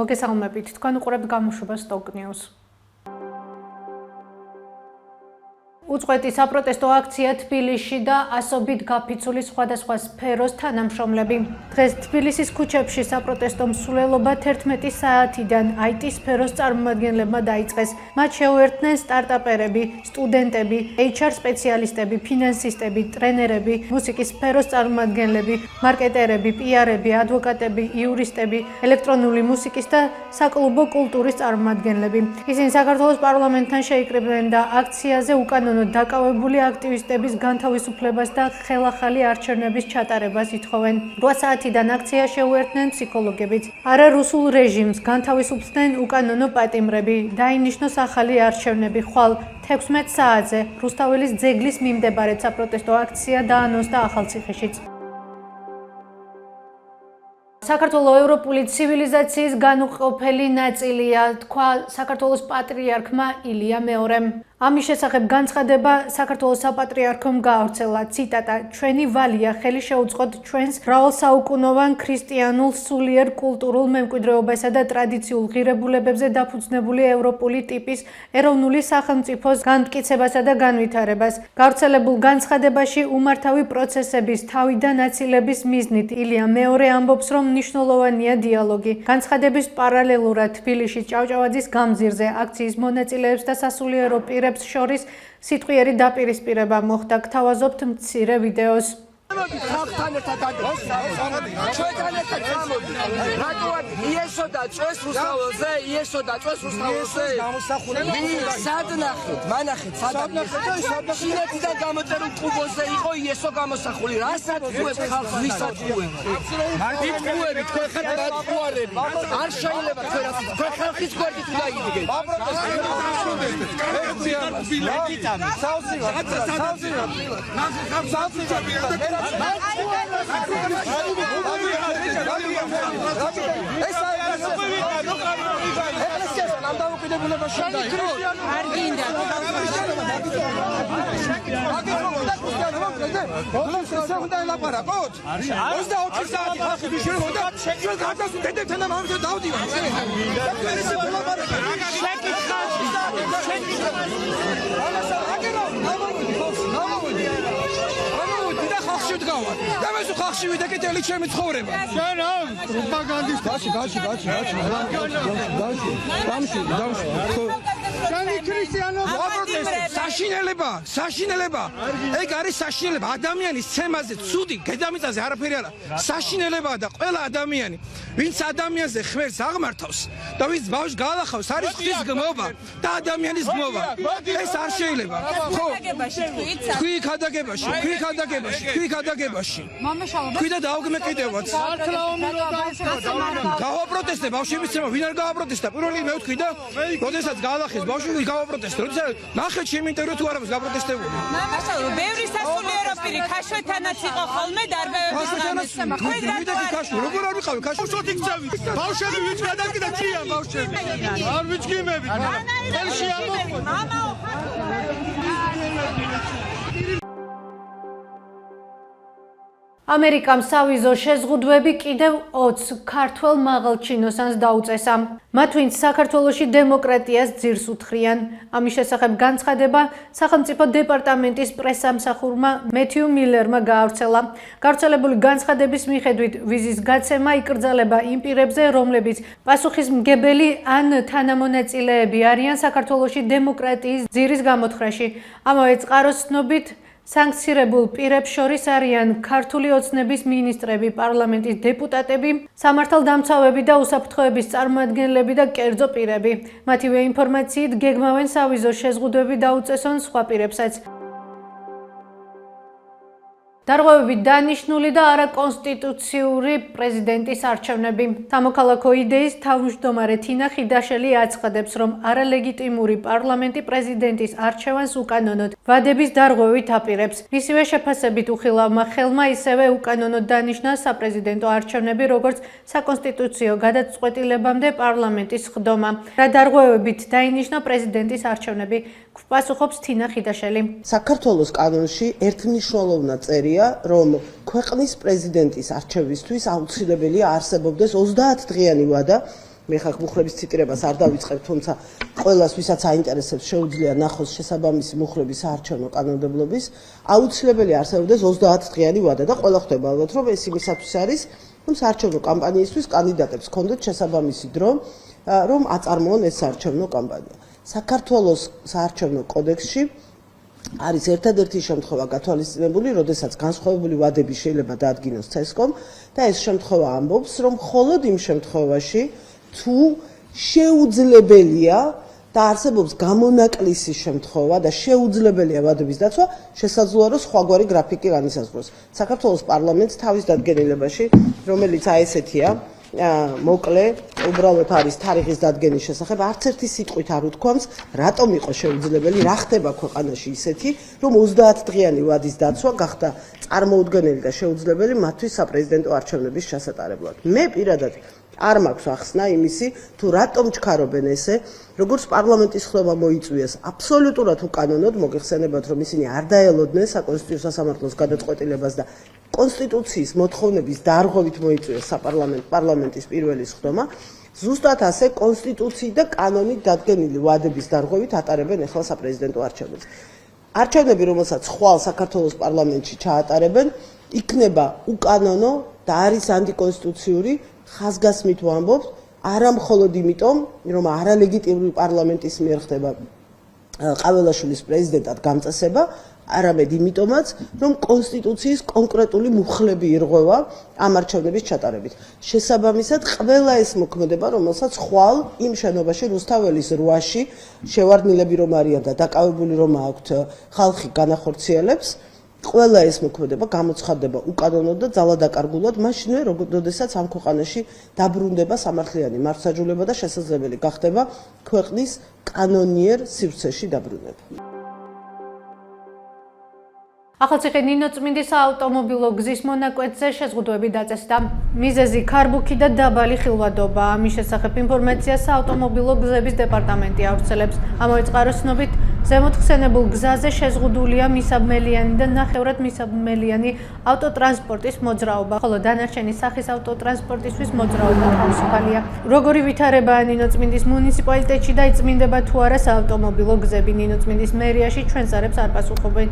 მოგესალმებით, თქვენ უყურებთ გამოშვებას Stock News. უწყვეტი საპროტესტო აქცია თბილისში და ასობით გაფიცული სხვადასხვა სფეროს თანამშრომლები. დღეს თბილისის ქუჩებში საპროტესტო მსვლელობა 11 საათიდან IT სფეროს წარმომადგენლებმა დაიწყეს. მათ შეუერთდნენ სტარტაპერები, სტუდენტები, HR სპეციალისტები, ფინანსისტები, ტრენერები, მუსიკის სფეროს წარმომადგენლები, მარკეტერები, PR-ები, ადვოკატები, იურისტები, ელექტრონული მუსიკის და საკლუბო კულტურის წარმომადგენლები. ისინი საქართველოს პარლამენტთან შეიკრიბნენ და აქციაზე უკანონო დაკავებული აქტივისტების განთავისუფლებას და ხელახალი არჩევნების ჩატარებას ითხოვენ. 8 საათიდან აქცია შეუერთდნენ ფსიქოლოგებიც. არარუსულ რეჟიმს განთავისუფლდნენ უკანონო პატიმრები, დაინიშნოს ახალი არჩევნები. ხვალ 16 საათზე რუსთაველის ძეგლის მიმდებარედ საპროტესტო აქცია დაანონსდა ახალციხეშიც. საქართველოს ევროპული ცივილიზაციის განუყოფელი ნაწილია, თქვა საქართველოს პატრიარქმა ილია მეორემ. ამის შესახებ განცხადება საქართველოს საპატრიარქომ გაავრცელა. ციტატა: ჩვენი ვალია ხელი შეუწყოთ ჩვენს მრავალსაუკუნოვან ქრისტიანულ სულიერ კულტურულ მემკვიდრეობასა და ტრადიციულ ღირებულებებზე დაფუძნებული ევროპული ტიპის ეროვნული სახელმწიფოს განმტკიცებასა და განვითარებას. გავრცელებულ განცხადებაში უმართავი პროცესების თავიდან აცილების მიზნით ილია მეორე ამბობს, რომ მნიშვნელოვანია დიალოგი. განცხადების პარალელურად თბილისში ჭავჭავაძის გამზირზე აქციის მონაწილეებს და სასულიერო პირებს შორის სიტყვიერი დაპირისპირება მოხდა. გთავაზობთ მცირე ვიდეოს. ხალხთან ერთად ჩვენთან ერთად წამოდი. რატოა იესო და წვეს რუსთაველზე, იესო და წვეს რუსთაველზე. სადნახეთ, მანახეთ, სადნახეთ. შინეთიდან გამოწერულ კუბოზე იყო იესო გამოსახული. რასაც უებს ხალხს, ვისაც უებს. იტყუებით, თქვენ ხართ დაწყვარები. არ შეიძლება თქვენ ხალხის გვერდით უნდა იდგეთ. დავესო ხალხში ვიდაკეთელი ჩემი ცხოვრება. პროპაგანდისტი. შენი ქრისტიანობა საშინელება. ეგ არის საშინელება. ადამიანის ცემაზე, ცუდი დედამიწაზე არაფერი არა. საშინელებაა და ყველა ადამიანი, ვინც ადამიანზე ხვერს აღმართავს და ვინც ბავშვს გაალახავს, არის ღვთის გმობა და ადამიანის გმობა. ეს არ შეიძლება. ხო? თქვი ქადაგებაში. ქვიდა დაუგმეკიდევათ. გავაპროტესტე ბავშვების ცემა, ვინ არ გავაპროტესტა? პირველი მე ვთქვი და როდესაც გაალახეს ბავშვი გავაპროტესტე. როდესაც ნახეთ ჩემი ინტერვიუ თუ არა გავაპროტესტებული. მამაშალო, ბევრი სასულიერო პირი ქაშვეთანაც იყო ხოლმე დარბევების გამოს. როგორ არ ვიყავი ქაშვეთი გწევი? ბავშვები ვინც გადაგიდა ჭია ბავშვები. არ ვიჩქიმები. ხელში ამოყვე. მამაო, ამერიკამ სავიზო შეზღუდვები კიდევ 20 ქართველ მაღალჩინოსანს დაუწესა. მათ ვინც საქართველოში დემოკრატიას ძირს უთხრიან. ამის შესახებ განცხადება სახელმწიფო დეპარტამენტის პრესამსახურმა მეთიუ მილერმა გაავრცელა. გავრცელებული განცხადების მიხედვით ვიზის გაცემა იკრძალება იმ პირებზე, რომლებიც პასუხისმგებელი ან თანამონაწილეები არიან საქართველოში დემოკრატიის ძირის გამოთხრაში. ამავე წყაროს ცნობით სანქცირებულ პირებს შორის არიან ქართული ოცნების მინისტრები, პარლამენტის დეპუტატები, სამართალდამცავები და უსაფრთხოების წარმომადგენლები და კერძო პირები. მათივე ინფორმაციით გეგმავენ სავიზო შეზღუდვები დაუწესონ სხვა პირებსაც. დარღვევებით დანიშნული და არაკონსტიტუციური პრეზიდენტის არჩევნები. სამოქალაქო იდეის თავმჯდომარე თინა ხიდაშელი აცხადებს, რომ არალეგიტიმური პარლამენტი პრეზიდენტის არჩევანს უკანონოდ ვადების დარღვევით აპირებს. მისივე შეფასებით უხილავმა ხელმა ისევე უკანონოდ დანიშნა საპრეზიდენტო არჩევნები, როგორც საკონსტიტუციო გადაწყვეტილებამდე პარლამენტის ხდომა. რა დარღვევებით დაინიშნა პრეზიდენტის არჩევნები, გვპასუხობს თინა ხიდაშელი. საქართველოს კანონში ერთმნიშვნელოვნად წერია, რომ ქვეყნის პრეზიდენტის არჩევისთვის აუცილებელია არსებობდეს 30 დღიანი ვადა. მე ხახ მუხრების ციტირებას არ დავიწყებ, თუმცა ყველას, ვისაც აინტერესებს, შეუძლია ნახოს შესაბამისი მუხრების საარჩევნო კანონმდებლობის. აუცილებელია არსებობდეს 30 დღიანი ვადა და ყველა ხვდება ალბათ, რომ ეს იმისათვის არის, რომ საარჩევნო კამპანიისთვის კანდიდატებს ჰქონდეთ შესაბამისი დრო, რომ აწარმოონ ეს საარჩევნო კამპანია. საქართველოს საარჩევნო კოდექსში არის ერთადერთი შემთხვევა გათვალისწინებული, როდესაც განსხვავებული ვადები შეიძლება დაადგინოს CESCOM და ეს შემთხვევა ამბობს, რომ მხოლოდ იმ შემთხვევაში, თუ შეუძლებელია და არსებობს გამონაკლისი შემთხვევა და შეუძლებელია ვადების დაცვა, შესაძლოა რომ სხვაგვარი გრაფიკი განისაზღვროს. საქართველოს პარლამენტს თავის დადგენილებაში, რომელიც აი ესეთია, მოკლე, უბრალოდ არის თარიღის დადგენის შესახებ, არც ერთი სიტყვით არ უთქვამს, რატომ იყო შეუძლებელი, რა ხდება ქვეყანაში ისეთი, რომ 30 დღიანი ვადის დაცვა გახდა წარმოუდგენელი და შეუძლებელი მათთვის საპრეზიდენტო არჩევნების ჩასატარებლად. მე პირადად არ მაქვს ახსნა იმისი, თუ რატომ ჩქარობენ ესე, როგორც პარლამენტის ხდომა მოიწვიეს აბსოლუტურად უკანონოდ, მოგეხსენებათ, რომ ისინი არ დაელოდნენ საკონსტიტუციო სასამართლოს გადაწყვეტილებას და კონსტიტუციის მოთხოვნების დარღვევით მოიწვიეს პარლამენტის პირველი ხდომა. ზუსტად ასე კონსტიტუციით და კანონით დადგენილი ვადების დარღვევით ატარებენ ახლა საპრეზიდენტო არჩევნებს. არჩევნები, რომელსაც ხვალ საქართველოს პარლამენტში ჩაატარებენ, იქნება უკანონო და არის ანტიკონსტიტუციური. ხაზგასმით ვამბობ, არა მხოლოდ იმიტომ, რომ არალეგიტიმური პარლამენტის მიერ ხდება ყაველაშვილის პრეზიდენტად გამწესება, არამედ იმიტომაც, რომ კონსტიტუციის კონკრეტული მუხლები ირღვევა ამ არჩევნების ჩატარებით. შესაბამისად, ყველა ეს მოქმედება, რომელსაც ხვალ იმ შენობაში რუსთაველის 8-ში შევარდნილები რომ არიან და დაკავებული რომ აქვთ ხალხი განახორციელებს, ყველა ეს მოქმედება გამოცხადდება უკანონოდ და ძალადაკარგულად მაშინვე, როდესაც ამ ქვეყანაში დაბრუნდება სამართლიანი მართლმსაჯულება და შესაძლებელი გახდება ქვეყნის კანონიერ სივრცეში დაბრუნება. ახალციხე ნინოწმინდის საავტომობილო გზის მონაკვეთზე შეზღუდვები დაწესდა. მიზეზი ქარბუქი და დაბალი ხილვადობა. ამის შესახებ ინფორმაციას საავტომობილო გზების დეპარტამენტი ავრცელებს. ამავე წყაროს ცნობით, ზემოთხსენებულ გზაზე შეზღუდულია მისაბმელიანი და ნახევრად მისაბმელიანი ავტოტრანსპორტის მოძრაობა, ხოლო დანარჩენი სახის ავტოტრანსპორტისთვის მოძრაობა თავისუფალია. როგორი ვითარებაა ნინოწმინდის მუნიციპალიტეტში და იწმინდება თუ არა საავტომობილო გზები? ნინოწმინდის მერიაში ჩვენს ზარებს არ პასუხობენ.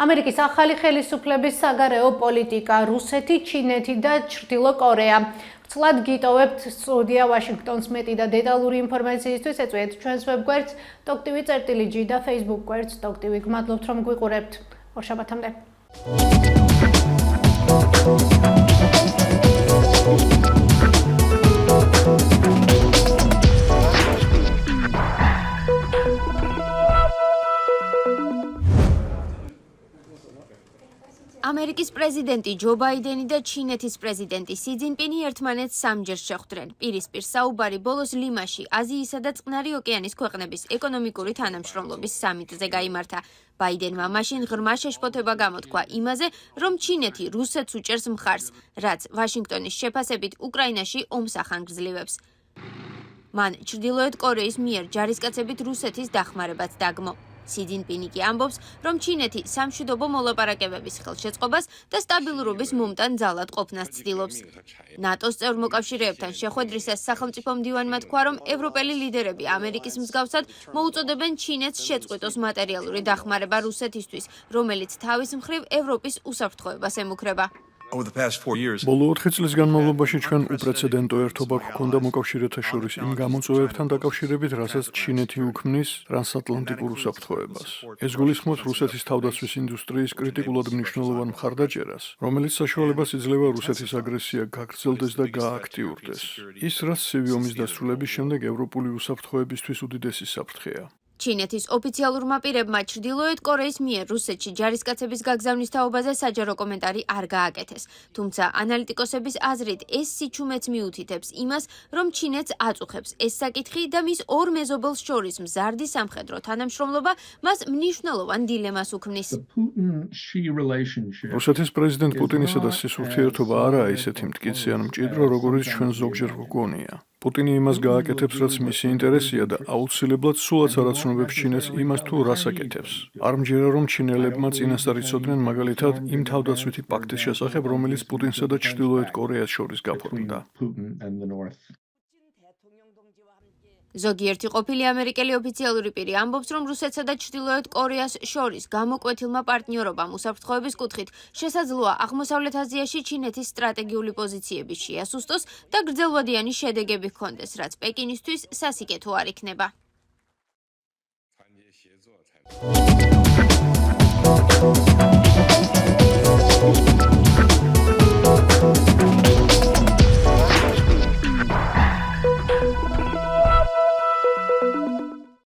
ამერიკის ახალი ხელისუფლების საგარეო პოლიტიკა, რუსეთი, ჩინეთი და ჩრდილო კორეა. ვრცლად გიტოვებთ სტუდია ვაშინგტონს. მეტი და დეტალური ინფორმაციისთვის ეწვიეთ ჩვენს ვებგვერდს TokTV.G და Facebook გვერდს TokTV. გმადლობთ რომ გვიყურებთ. ორშაბათამდე. ამერიკის პრეზიდენტი ჯო ბაიდენი და ჩინეთის პრეზიდენტი სი ძინპინი ერთმანეთს სამჯერ შეხვდნენ. პირისპირ საუბარი ბოლოს ლიმაში, აზიისა და წყნარი ოკეანის ქვეყნების ეკონომიკური თანამშრომლობის სამიტზე გაიმართა. ბაიდენმა მაშინ ღრმა შეშფოთება გამოთქვა იმაზე, რომ ჩინეთი რუსეთს უჭერს მხარს, რაც ვაშინგტონის შეფასებით უკრაინაში ომს ახანგრძლივებს. მან ჩრდილოეთ კორეის მიერ ჯარისკაცებით რუსეთის დახმარებაც დაგმო. სი ძინპინი კი ამბობს, რომ ჩინეთი სამშვიდობო მოლაპარაკებების ხელშეწყობას და სტაბილურობის მომტან ძალად ყოფნას ცდილობს. ნატოს წევრ მოკავშირეებთან შეხვედრისას სახელმწიფო მდივანმა თქვა, რომ ევროპელი ლიდერები ამერიკის მსგავსად მოუწოდებენ ჩინეთს შეწყვიტოს მატერიალური დახმარება რუსეთისთვის, რომელიც თავის მხრივ ევროპის უსაფრთხოებას ემუქრება. ბოლო 4 წლის განმავლობაში ჩვენ უპრეცედენტო ერთობა გვქონდა მოკავშირეთა შორის იმ გამოწვევებთან დაკავშირებით, რასაც ჩინეთი უქმნის ტრანსატლანტიკურ უსაფრთხოებას. ეს გულისხმობს რუსეთის თავდაცვის ინდუსტრიის კრიტიკულად მნიშვნელოვან მხარდაჭერას, რომელიც საშუალებას იძლევა რუსეთის აგრესია გაგრძელდეს და გააქტიურდეს. ის, რაც ცივი ომის დასრულების შემდეგ ევროპული უსაფრთხოებისთვის უდიდესი საფრთხეა. ჩინეთის ოფიციალურმა პირებმა ჩრდილოეთ კორეის მიერ რუსეთში ჯარისკაცების გაგზავნის თაობაზე საჯარო კომენტარი არ გააკეთეს. თუმცა ანალიტიკოსების აზრით ეს სიჩუმეც მიუთითებს იმას, რომ ჩინეთს აწუხებს ეს საკითხი და მის ორ მეზობელს შორის მზარდი სამხედრო თანამშრომლობა მას მნიშვნელოვან დილემას უქმნის. რუსეთის პრეზიდენტ პუტინისა და სის ურთიერთობა არაა ისეთი მტკიცე ან მჭიდრო, როგორიც ჩვენ ზოგჯერ გვგონია. პუტინი იმას გააკეთებს, რაც მისი ინტერესია და აუცილებლად სულაც არ აცნობებს ჩინეთს იმას, თუ რას აკეთებს. არ მჯერა, რომ ჩინელებმა წინასწარ იცოდნენ მაგალითად იმ თავდაცვითი პაქტის შესახებ, რომელიც პუტინსა და ჩრდილოეთ კორეას შორის გაფორმდა. ზოგიერთი ყოფილი ამერიკელი ოფიციალური პირი ამბობს, რომ რუსეთსა და ჩრდილოეთ კორეას შორის გამოკვეთილმა პარტნიორობამ უსაფრთხოების კუთხით შესაძლოა აღმოსავლეთ აზიაში ჩინეთის სტრატეგიული პოზიციები შეასუსტოს და გრძელვადიანი შედეგები ჰქონდეს, რაც პეკინისთვის სასიკეთო არ იქნება.